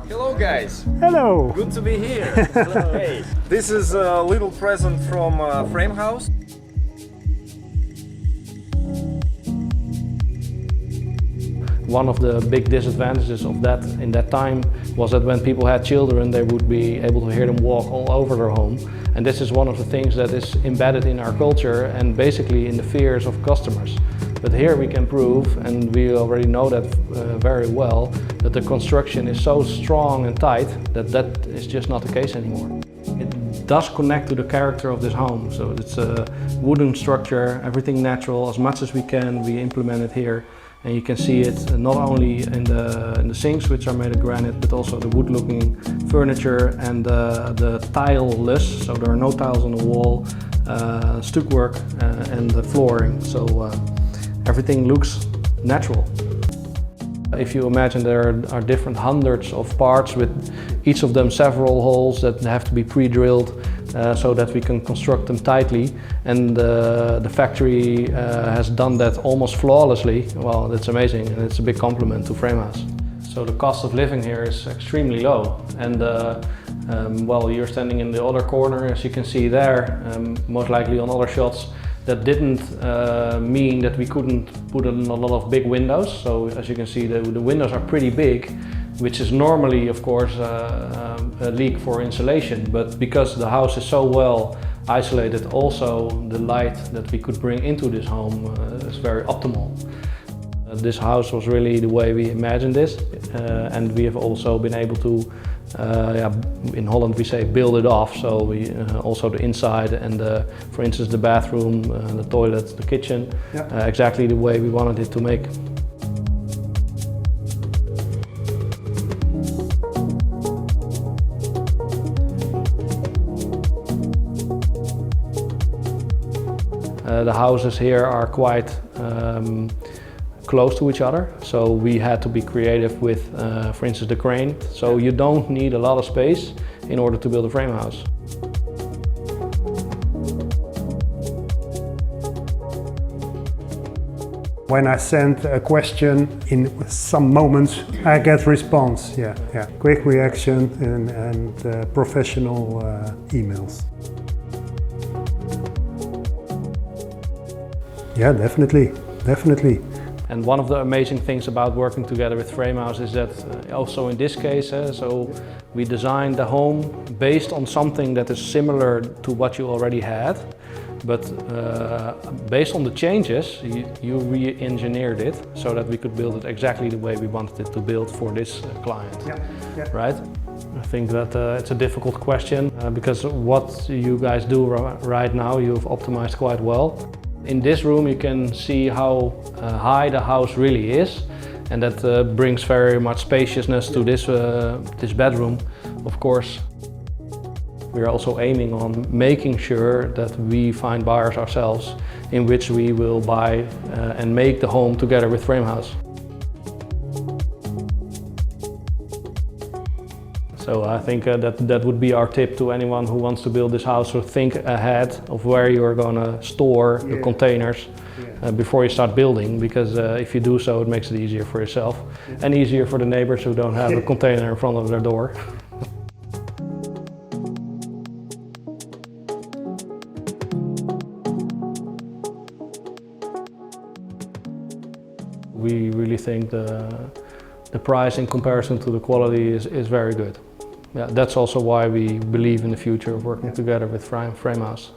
Hello guys! Hello! Good to be here! Hello. Hey. This is a little present from Frame House. One of the big disadvantages of that in that time was that when people had children, they would be able to hear them walk all over their home. And this is one of the things that is embedded in our culture and basically in the fears of customers. But here we can prove, and we already know that very well, that the construction is so strong and tight that that is just not the case anymore. It does connect to the character of this home. So it's a wooden structure, everything natural, as much as we can, we implement it here. And you can see it not only in the sinks, which are made of granite, but also the wood-looking furniture and the tile-less, so there are no tiles on the wall, stucwork and the flooring. So everything looks natural. If you imagine there are different hundreds of parts with each of them several holes that have to be pre-drilled so that we can construct them tightly, and the factory has done that almost flawlessly. Well, that's amazing, and it's a big compliment to Frame House. So the cost of living here is extremely low, and well, you're standing in the other corner, as you can see there, most likely on other shots. That didn't mean that we couldn't put in a lot of big windows. So as you can see, the windows are pretty big, which is normally, of course, a leak for insulation. But because the house is so well isolated, also the light that we could bring into this home is very optimal. This house was really the way we imagined this, and we have also been able to, in Holland we say build it off, so we also the inside and for instance the bathroom, the toilet, the kitchen, exactly the way we wanted it to make. The houses here are quite close to each other, so we had to be creative with, for instance, the crane. So you don't need a lot of space in order to build a frame house. When I send a question, in some moments I get response. Yeah. Quick reaction and professional emails. Yeah, definitely. And one of the amazing things about working together with Frame House is that also in this case, so we designed the home based on something that is similar to what you already had, but based on the changes, you re-engineered it so that we could build it exactly the way we wanted it to build for this client, right? I think that it's a difficult question because what you guys do right now, you've optimized quite well. In this room you can see how high the house really is, and that brings very much spaciousness to this bedroom. Of course, we are also aiming on making sure that we find buyers ourselves in which we will buy and make the home together with Frame House. So I think that would be our tip to anyone who wants to build this house, to think ahead of where you're going to store the containers before you start building, because if you do so, it makes it easier for yourself and easier for the neighbors who don't have a container in front of their door. We really think the price in comparison to the quality is very good. Yeah, that's also why we believe in the future of working together with Frame House.